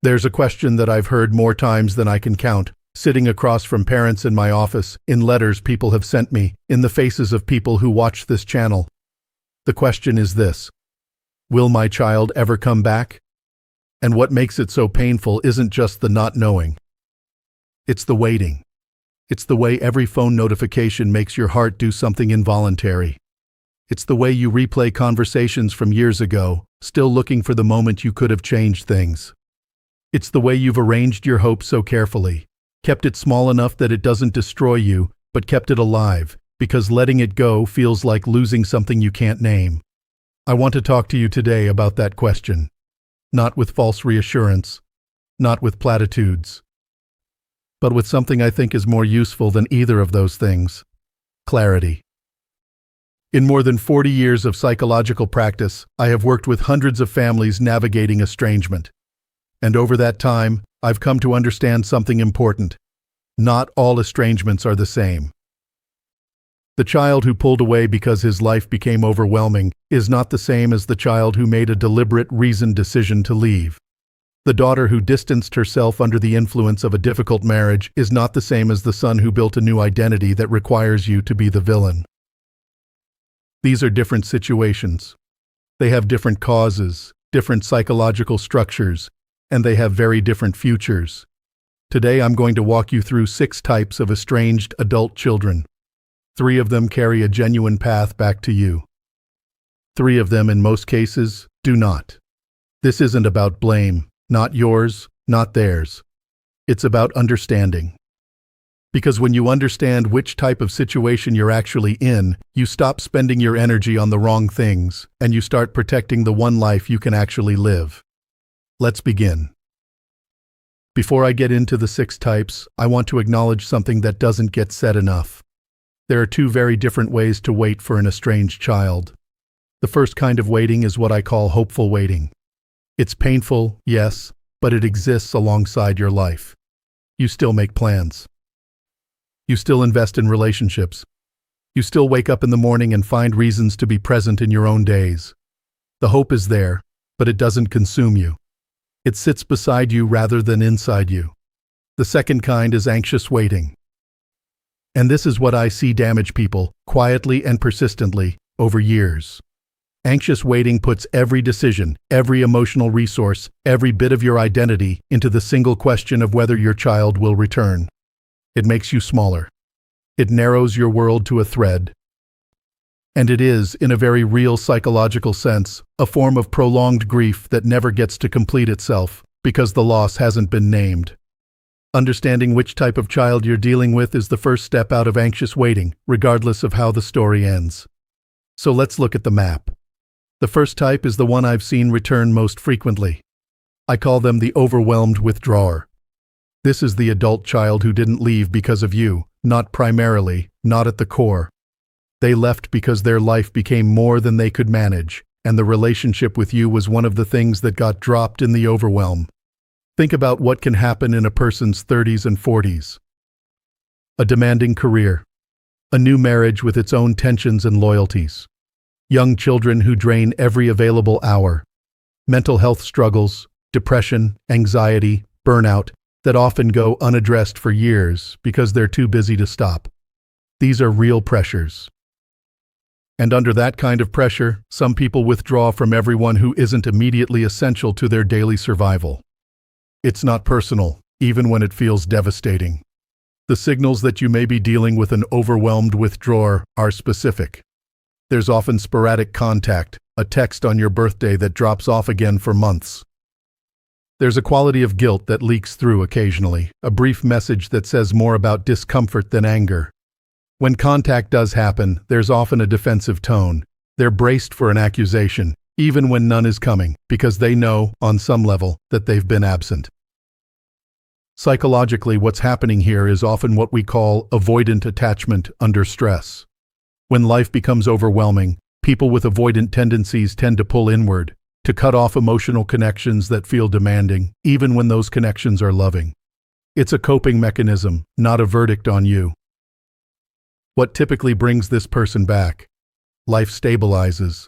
There's a question that I've heard more times than I can count, sitting across from parents in my office, in letters people have sent me, in the faces of people who watch this channel. The question is this: will my child ever come back? And what makes it so painful isn't just the not knowing. It's the waiting. It's the way every phone notification makes your heart do something involuntary. It's the way you replay conversations from years ago, still looking for the moment you could have changed things. It's the way you've arranged your hope so carefully, kept it small enough that it doesn't destroy you, but kept it alive, because letting it go feels like losing something you can't name. I want to talk to you today about that question. Not with false reassurance, not with platitudes, but with something I think is more useful than either of those things: clarity. In more than 40 years of psychological practice, I have worked with hundreds of families navigating estrangement. And over that time, I've come to understand something important. Not all estrangements are the same. The child who pulled away because his life became overwhelming is not the same as the child who made a deliberate, reasoned decision to leave. The daughter who distanced herself under the influence of a difficult marriage is not the same as the son who built a new identity that requires you to be the villain. These are different situations. They have different causes, different psychological structures, and they have very different futures. Today I'm going to walk you through 6 types of estranged adult children. 3 of them carry a genuine path back to you. 3 of them, in most cases, do not. This isn't about blame, not yours, not theirs. It's about understanding. Because when you understand which type of situation you're actually in, you stop spending your energy on the wrong things, and you start protecting the one life you can actually live. Let's begin. Before I get into the 6 types, I want to acknowledge something that doesn't get said enough. There are 2 very different ways to wait for an estranged child. The first kind of waiting is what I call hopeful waiting. It's painful, yes, but it exists alongside your life. You still make plans. You still invest in relationships. You still wake up in the morning and find reasons to be present in your own days. The hope is there, but it doesn't consume you. It sits beside you rather than inside you. The second kind is anxious waiting. And this is what I see damage people, quietly and persistently, over years. Anxious waiting puts every decision, every emotional resource, every bit of your identity into the single question of whether your child will return. It makes you smaller. It narrows your world to a thread. And it is, in a very real psychological sense, a form of prolonged grief that never gets to complete itself, because the loss hasn't been named. Understanding which type of child you're dealing with is the first step out of anxious waiting, regardless of how the story ends. So let's look at the map. The first type is the one I've seen return most frequently. I call them the overwhelmed withdrawer. This is the adult child who didn't leave because of you, not primarily, not at the core. They left because their life became more than they could manage, and the relationship with you was one of the things that got dropped in the overwhelm. Think about what can happen in a person's 30s and 40s. A demanding career. A new marriage with its own tensions and loyalties. Young children who drain every available hour. Mental health struggles, depression, anxiety, burnout, that often go unaddressed for years because they're too busy to stop. These are real pressures. And under that kind of pressure, some people withdraw from everyone who isn't immediately essential to their daily survival. It's not personal, even when it feels devastating. The signals that you may be dealing with an overwhelmed withdrawer are specific. There's often sporadic contact, a text on your birthday that drops off again for months. There's a quality of guilt that leaks through occasionally, a brief message that says more about discomfort than anger. When contact does happen, there's often a defensive tone. They're braced for an accusation, even when none is coming, because they know, on some level, that they've been absent. Psychologically, what's happening here is often what we call avoidant attachment under stress. When life becomes overwhelming, people with avoidant tendencies tend to pull inward, to cut off emotional connections that feel demanding, even when those connections are loving. It's a coping mechanism, not a verdict on you. What typically brings this person back? Life stabilizes.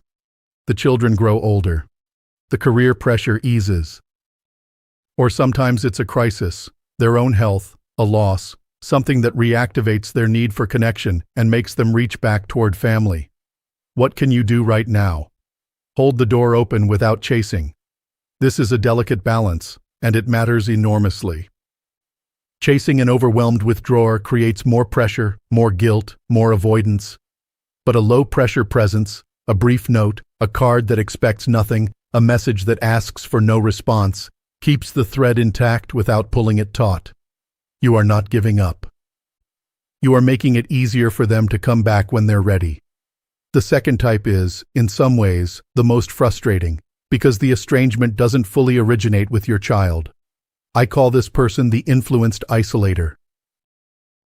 The children grow older. The career pressure eases. Or sometimes it's a crisis, their own health, a loss, something that reactivates their need for connection and makes them reach back toward family. What can you do right now? Hold the door open without chasing. This is a delicate balance, and it matters enormously. Chasing an overwhelmed withdrawer creates more pressure, more guilt, more avoidance. But a low-pressure presence, a brief note, a card that expects nothing, a message that asks for no response, keeps the thread intact without pulling it taut. You are not giving up. You are making it easier for them to come back when they're ready. The second type is, in some ways, the most frustrating, because the estrangement doesn't fully originate with your child. I call this person the Influenced Isolator.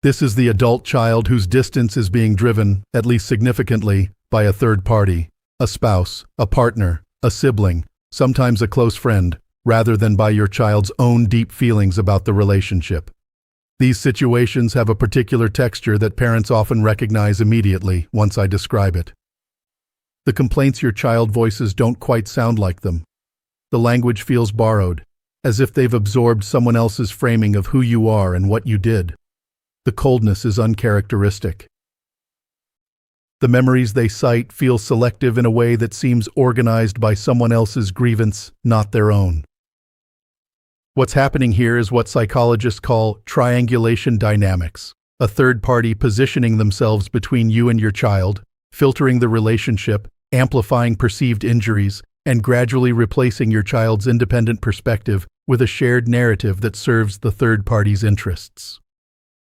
This is the adult child whose distance is being driven, at least significantly, by a third party, a spouse, a partner, a sibling, sometimes a close friend, rather than by your child's own deep feelings about the relationship. These situations have a particular texture that parents often recognize immediately once I describe it. The complaints your child voices don't quite sound like them. The language feels borrowed, as if they've absorbed someone else's framing of who you are and what you did. The coldness is uncharacteristic. The memories they cite feel selective in a way that seems organized by someone else's grievance, not their own. What's happening here is what psychologists call triangulation dynamics, a third party positioning themselves between you and your child, filtering the relationship, amplifying perceived injuries, and gradually replacing your child's independent perspective with a shared narrative that serves the third party's interests.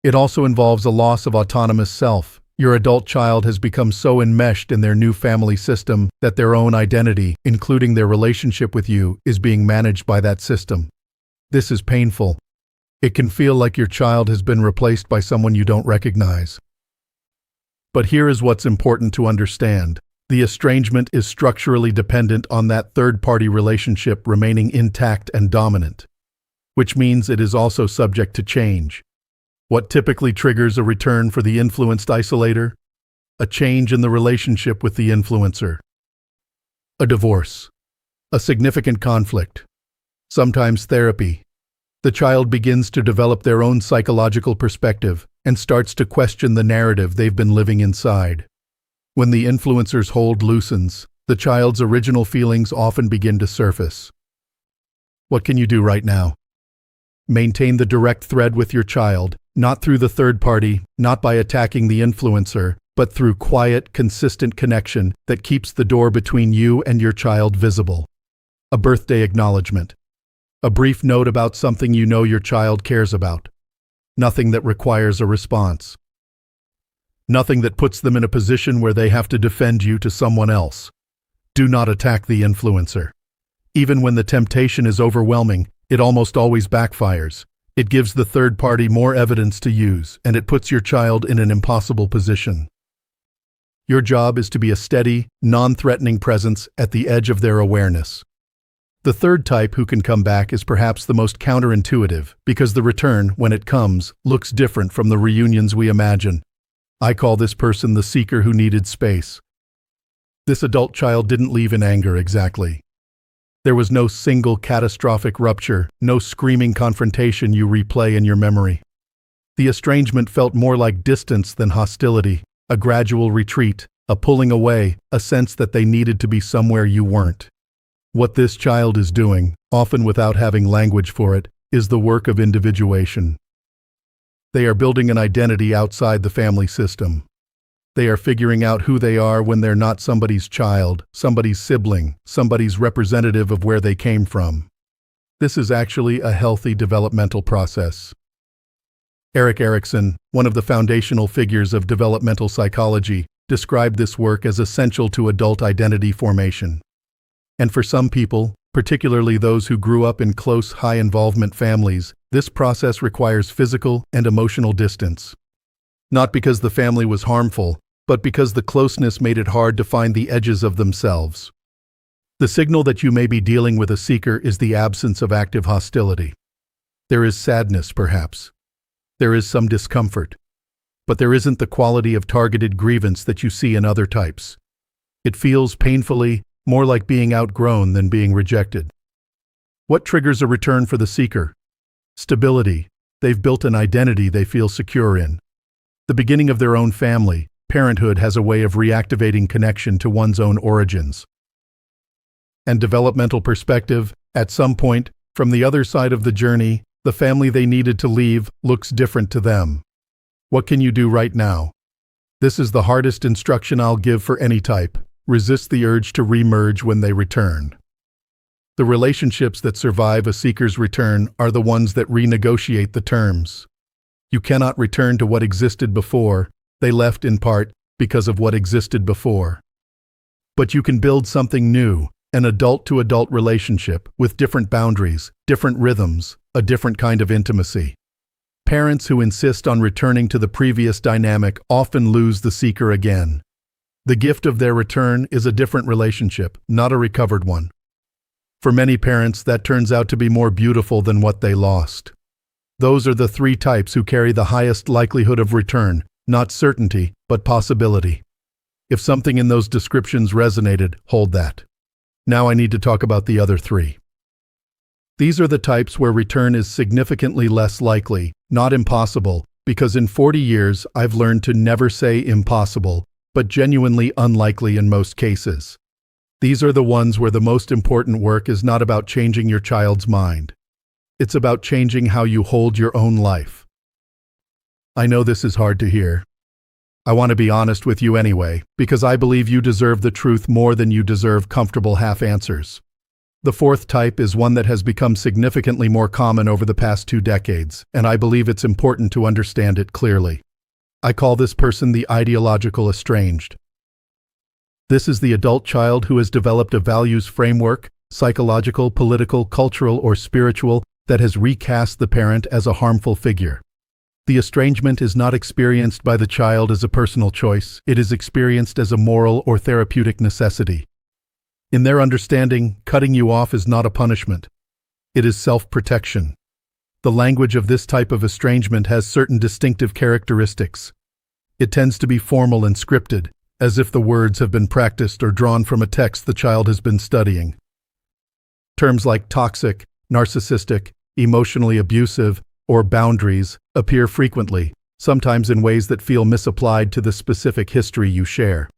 It also involves a loss of autonomous self. Your adult child has become so enmeshed in their new family system that their own identity, including their relationship with you, is being managed by that system. This is painful. It can feel like your child has been replaced by someone you don't recognize. But here is what's important to understand. The estrangement is structurally dependent on that third-party relationship remaining intact and dominant, which means it is also subject to change. What typically triggers a return for the influenced isolator? A change in the relationship with the influencer. A divorce. A significant conflict. Sometimes therapy. The child begins to develop their own psychological perspective and starts to question the narrative they've been living inside. When the influencer's hold loosens, the child's original feelings often begin to surface. What can you do right now? Maintain the direct thread with your child, not through the third party, not by attacking the influencer, but through quiet, consistent connection that keeps the door between you and your child visible. A birthday acknowledgement. A brief note about something you know your child cares about. Nothing that requires a response. Nothing that puts them in a position where they have to defend you to someone else. Do not attack the influencer. Even when the temptation is overwhelming, it almost always backfires. It gives the third party more evidence to use, and it puts your child in an impossible position. Your job is to be a steady, non-threatening presence at the edge of their awareness. The third type who can come back is perhaps the most counterintuitive, because the return, when it comes, looks different from the reunions we imagine. I call this person the seeker who needed space. This adult child didn't leave in anger exactly. There was no single catastrophic rupture, no screaming confrontation you replay in your memory. The estrangement felt more like distance than hostility, a gradual retreat, a pulling away, a sense that they needed to be somewhere you weren't. What this child is doing, often without having language for it, is the work of individuation. They are building an identity outside the family system. They are figuring out who they are when they're not somebody's child, somebody's sibling, somebody's representative of where they came from. This is actually a healthy developmental process. Erik Erikson, one of the foundational figures of developmental psychology, described this work as essential to adult identity formation. And for some people, particularly those who grew up in close, high-involvement families, this process requires physical and emotional distance. Not because the family was harmful, but because the closeness made it hard to find the edges of themselves. The signal that you may be dealing with a seeker is the absence of active hostility. There is sadness, perhaps. There is some discomfort. But there isn't the quality of targeted grievance that you see in other types. It feels painfully more like being outgrown than being rejected. What triggers a return for the seeker? Stability. They've built an identity they feel secure in. The beginning of their own family. Parenthood has a way of reactivating connection to one's own origins. And developmental perspective. At some point, from the other side of the journey, the family they needed to leave looks different to them. What can you do right now? This is the hardest instruction I'll give for any type. Resist the urge to remerge when they return. The relationships that survive a seeker's return are the ones that renegotiate the terms. You cannot return to what existed before. They left in part because of what existed before. But you can build something new, an adult-to-adult relationship with different boundaries, different rhythms, a different kind of intimacy. Parents who insist on returning to the previous dynamic often lose the seeker again. The gift of their return is a different relationship, not a recovered one. For many parents, that turns out to be more beautiful than what they lost. Those are the three types who carry the highest likelihood of return, not certainty, but possibility. If something in those descriptions resonated, hold that. Now I need to talk about the other three. These are the types where return is significantly less likely, not impossible, because in 40 years I've learned to never say impossible, but genuinely unlikely in most cases. These are the ones where the most important work is not about changing your child's mind. It's about changing how you hold your own life. I know this is hard to hear. I want to be honest with you anyway, because I believe you deserve the truth more than you deserve comfortable half-answers. The fourth type is one that has become significantly more common over the past 2 decades, and I believe it's important to understand it clearly. I call this person the ideological estranged. This is the adult child who has developed a values framework, psychological, political, cultural, or spiritual, that has recast the parent as a harmful figure. The estrangement is not experienced by the child as a personal choice, it is experienced as a moral or therapeutic necessity. In their understanding, cutting you off is not a punishment. It is self-protection. The language of this type of estrangement has certain distinctive characteristics. It tends to be formal and scripted, as if the words have been practiced or drawn from a text the child has been studying. Terms like toxic, narcissistic, emotionally abusive, or boundaries appear frequently, sometimes in ways that feel misapplied to the specific history you share.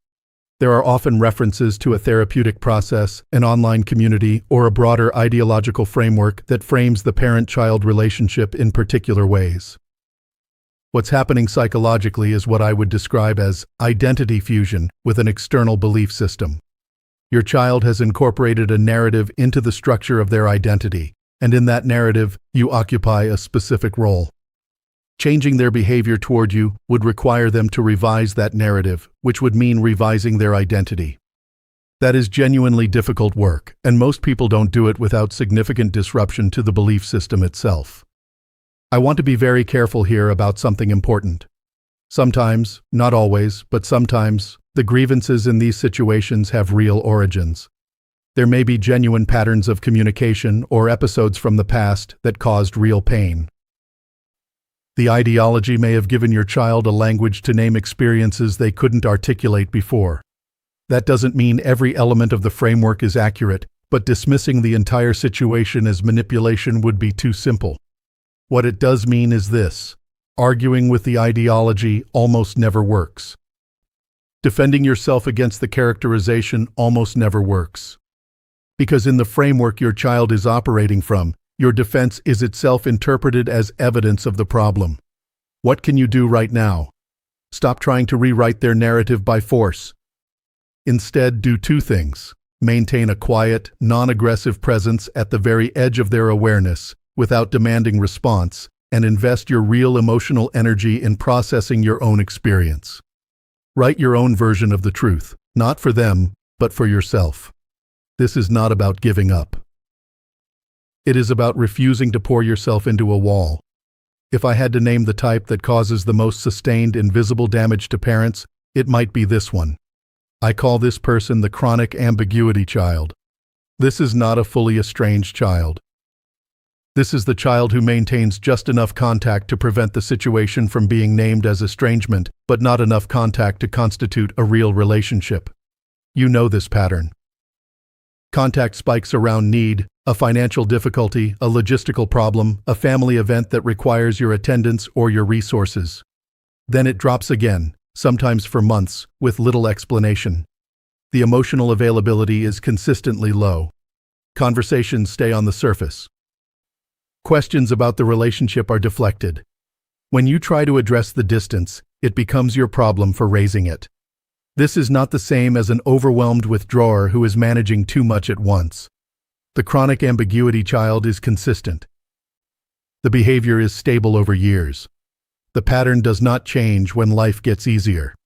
There are often references to a therapeutic process, an online community, or a broader ideological framework that frames the parent-child relationship in particular ways. What's happening psychologically is what I would describe as identity fusion with an external belief system. Your child has incorporated a narrative into the structure of their identity, and in that narrative, you occupy a specific role. Changing their behavior toward you would require them to revise that narrative, which would mean revising their identity. That is genuinely difficult work, and most people don't do it without significant disruption to the belief system itself. I want to be very careful here about something important. Sometimes, not always, but sometimes, the grievances in these situations have real origins. There may be genuine patterns of communication or episodes from the past that caused real pain. The ideology may have given your child a language to name experiences they couldn't articulate before. That doesn't mean every element of the framework is accurate, but dismissing the entire situation as manipulation would be too simple. What it does mean is this: arguing with the ideology almost never works. Defending yourself against the characterization almost never works. Because in the framework your child is operating from, your defense is itself interpreted as evidence of the problem. What can you do right now? Stop trying to rewrite their narrative by force. Instead, do 2 things. Maintain a quiet, non-aggressive presence at the very edge of their awareness, without demanding response, and invest your real emotional energy in processing your own experience. Write your own version of the truth, not for them, but for yourself. This is not about giving up. It is about refusing to pour yourself into a wall. If I had to name the type that causes the most sustained invisible damage to parents, it might be this one. I call this person the Chronic Ambiguity Child. This is not a fully estranged child. This is the child who maintains just enough contact to prevent the situation from being named as estrangement, but not enough contact to constitute a real relationship. You know this pattern. Contact spikes around need, a financial difficulty, a logistical problem, a family event that requires your attendance or your resources. Then it drops again, sometimes for months, with little explanation. The emotional availability is consistently low. Conversations stay on the surface. Questions about the relationship are deflected. When you try to address the distance, it becomes your problem for raising it. This is not the same as an overwhelmed withdrawer who is managing too much at once. The chronic ambiguity child is consistent. The behavior is stable over years. The pattern does not change when life gets easier.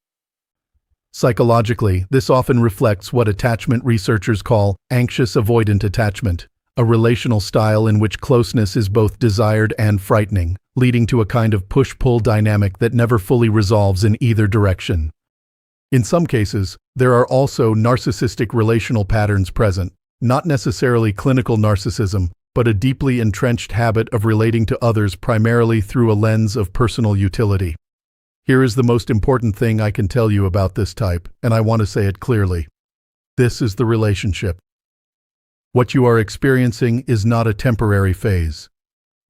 Psychologically, this often reflects what attachment researchers call anxious avoidant attachment, a relational style in which closeness is both desired and frightening, leading to a kind of push-pull dynamic that never fully resolves in either direction. In some cases, there are also narcissistic relational patterns present, not necessarily clinical narcissism, but a deeply entrenched habit of relating to others primarily through a lens of personal utility. Here is the most important thing I can tell you about this type, and I want to say it clearly. This is the relationship. What you are experiencing is not a temporary phase.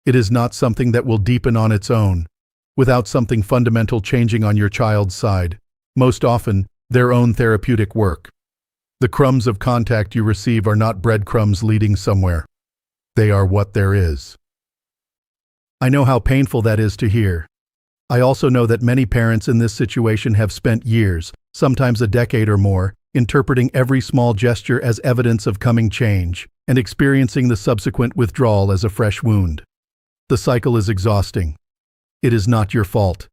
It is not something that will deepen on its own, without something fundamental changing on your child's side, most often, their own therapeutic work. The crumbs of contact you receive are not breadcrumbs leading somewhere. They are what there is. I know how painful that is to hear. I also know that many parents in this situation have spent years, sometimes a decade or more, interpreting every small gesture as evidence of coming change, and experiencing the subsequent withdrawal as a fresh wound. The cycle is exhausting. It is not your fault.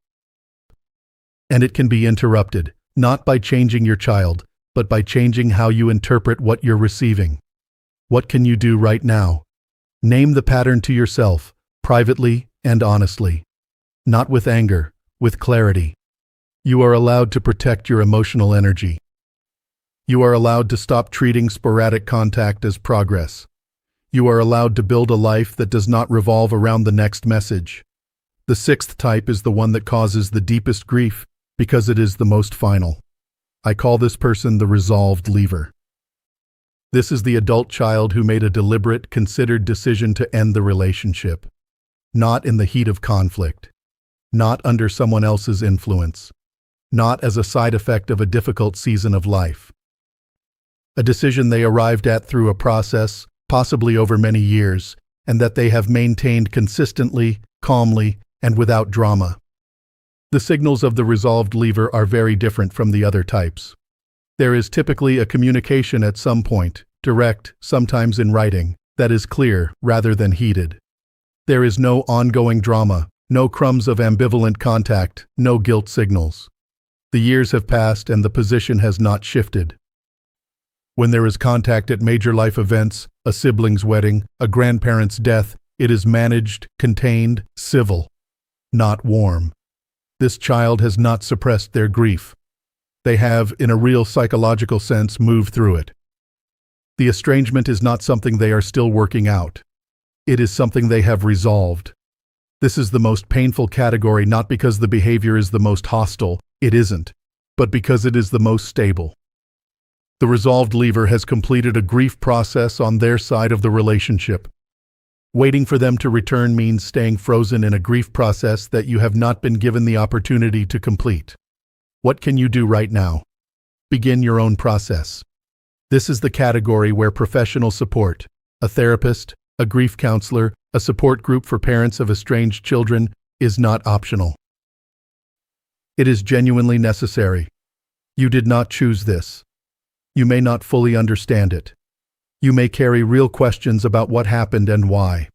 And it can be interrupted, not by changing your child, but by changing how you interpret what you're receiving. What can you do right now? Name the pattern to yourself, privately and honestly. Not with anger, with clarity. You are allowed to protect your emotional energy. You are allowed to stop treating sporadic contact as progress. You are allowed to build a life that does not revolve around the next message. The sixth type is the one that causes the deepest grief, because it is the most final. I call this person the resolved leaver. This is the adult child who made a deliberate, considered decision to end the relationship. Not in the heat of conflict. Not under someone else's influence. Not as a side effect of a difficult season of life. A decision they arrived at through a process, possibly over many years, and that they have maintained consistently, calmly, and without drama. The signals of the resolved leaver are very different from the other types. There is typically a communication at some point, direct, sometimes in writing, that is clear rather than heated. There is no ongoing drama, no crumbs of ambivalent contact, no guilt signals. The years have passed and the position has not shifted. When there is contact at major life events, a sibling's wedding, a grandparent's death, it is managed, contained, civil, not warm. This child has not suppressed their grief. They have, in a real psychological sense, moved through it. The estrangement is not something they are still working out. It is something they have resolved. This is the most painful category not because the behavior is the most hostile, it isn't, but because it is the most stable. The resolved leaver has completed a grief process on their side of the relationship. Waiting for them to return means staying frozen in a grief process that you have not been given the opportunity to complete. What can you do right now? Begin your own process. This is the category where professional support, a therapist, a grief counselor, a support group for parents of estranged children, is not optional. It is genuinely necessary. You did not choose this. You may not fully understand it. You may carry real questions about what happened and why.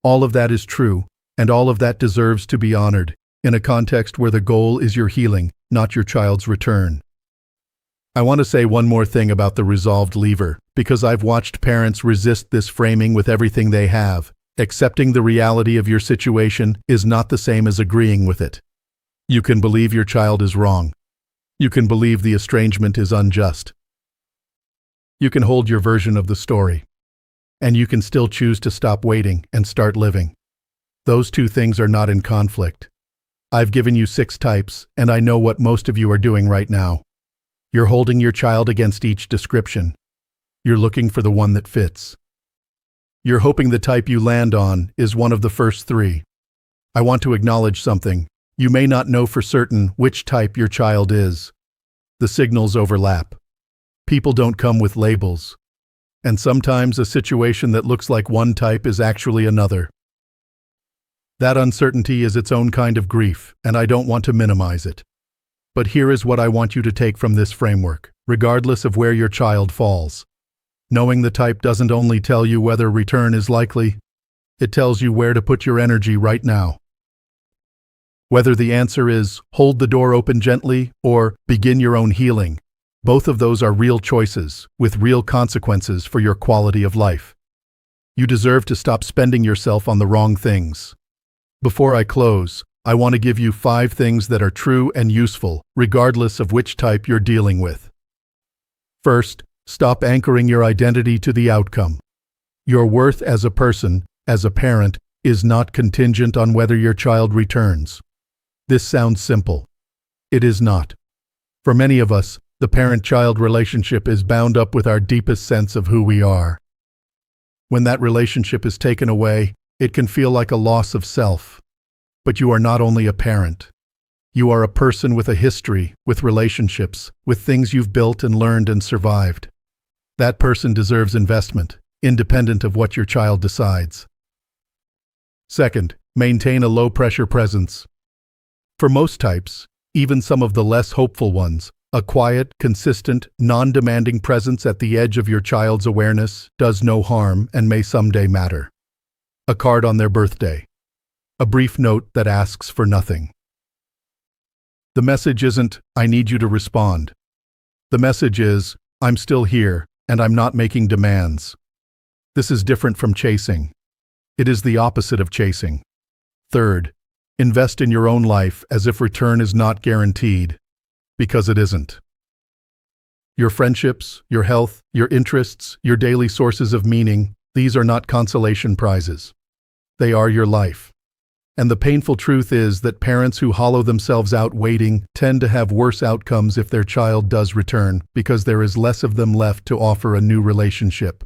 All of that is true, and all of that deserves to be honored, in a context where the goal is your healing, not your child's return. I want to say one more thing about the resolved leaver, because I've watched parents resist this framing with everything they have. Accepting the reality of your situation is not the same as agreeing with it. You can believe your child is wrong. You can believe the estrangement is unjust. You can hold your version of the story. And you can still choose to stop waiting and start living. Those two things are not in conflict. I've given you 6 types, and I know what most of you are doing right now. You're holding your child against each description. You're looking for the one that fits. You're hoping the type you land on is one of the first three. I want to acknowledge something. You may not know for certain which type your child is. The signals overlap. People don't come with labels. And sometimes a situation that looks like one type is actually another. That uncertainty is its own kind of grief, and I don't want to minimize it. But here is what I want you to take from this framework, regardless of where your child falls. Knowing the type doesn't only tell you whether return is likely, it tells you where to put your energy right now. Whether the answer is hold the door open gently or begin your own healing, both of those are real choices with real consequences for your quality of life. You deserve to stop spending yourself on the wrong things. Before I close, I want to give you 5 things that are true and useful, regardless of which type you're dealing with. First, stop anchoring your identity to the outcome. Your worth as a person, as a parent, is not contingent on whether your child returns. This sounds simple. It is not. For many of us, the parent-child relationship is bound up with our deepest sense of who we are. When that relationship is taken away, it can feel like a loss of self. But you are not only a parent. You are a person with a history, with relationships, with things you've built and learned and survived. That person deserves investment, independent of what your child decides. Second, maintain a low-pressure presence. For most types, even some of the less hopeful ones, a quiet, consistent, non-demanding presence at the edge of your child's awareness does no harm and may someday matter. A card on their birthday. A brief note that asks for nothing. The message isn't, I need you to respond. The message is, I'm still here, and I'm not making demands. This is different from chasing. It is the opposite of chasing. Third, invest in your own life as if return is not guaranteed, because it isn't. Your friendships, your health, your interests, your daily sources of meaning, these are not consolation prizes. They are your life. And the painful truth is that parents who hollow themselves out waiting tend to have worse outcomes if their child does return, because there is less of them left to offer a new relationship.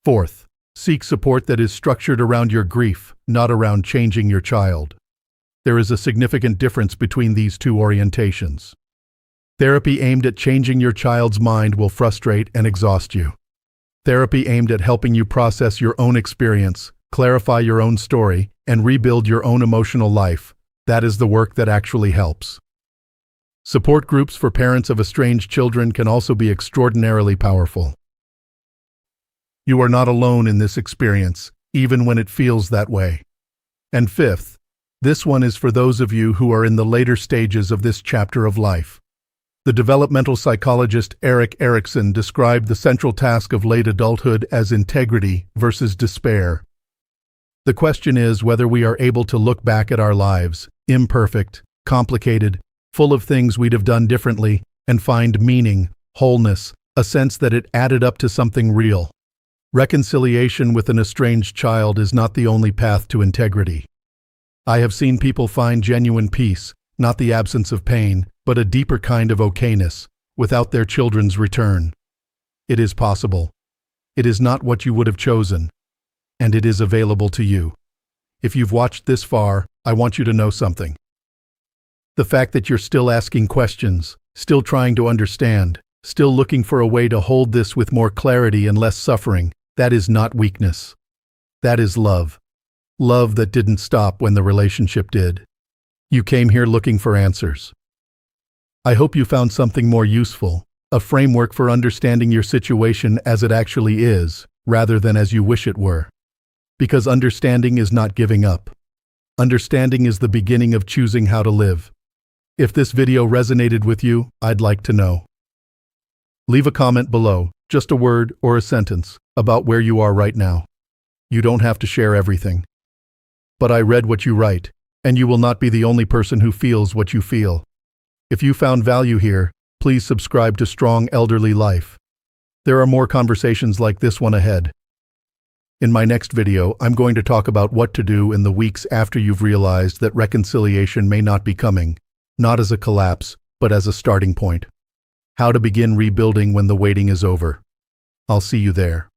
Fourth, seek support that is structured around your grief, not around changing your child. There is a significant difference between these two orientations. Therapy aimed at changing your child's mind will frustrate and exhaust you. Therapy aimed at helping you process your own experience, clarify your own story, and rebuild your own emotional life, that is the work that actually helps. Support groups for parents of estranged children can also be extraordinarily powerful. You are not alone in this experience, even when it feels that way. And fifth, this one is for those of you who are in the later stages of this chapter of life. The developmental psychologist Erik Erikson described the central task of late adulthood as integrity versus despair. The question is whether we are able to look back at our lives, imperfect, complicated, full of things we'd have done differently, and find meaning, wholeness, a sense that it added up to something real. Reconciliation with an estranged child is not the only path to integrity. I have seen people find genuine peace, not the absence of pain, but a deeper kind of okayness, without their children's return. It is possible. It is not what you would have chosen. And it is available to you. If you've watched this far, I want you to know something. The fact that you're still asking questions, still trying to understand, still looking for a way to hold this with more clarity and less suffering, that is not weakness. That is love. Love that didn't stop when the relationship did. You came here looking for answers. I hope you found something more useful, a framework for understanding your situation as it actually is, rather than as you wish it were. Because understanding is not giving up. Understanding is the beginning of choosing how to live. If this video resonated with you, I'd like to know. Leave a comment below, just a word or a sentence, about where you are right now. You don't have to share everything. But I read what you write, and you will not be the only person who feels what you feel. If you found value here, please subscribe to Strong Elderly Life. There are more conversations like this one ahead. In my next video, I'm going to talk about what to do in the weeks after you've realized that reconciliation may not be coming, not as a collapse, but as a starting point. How to begin rebuilding when the waiting is over. I'll see you there.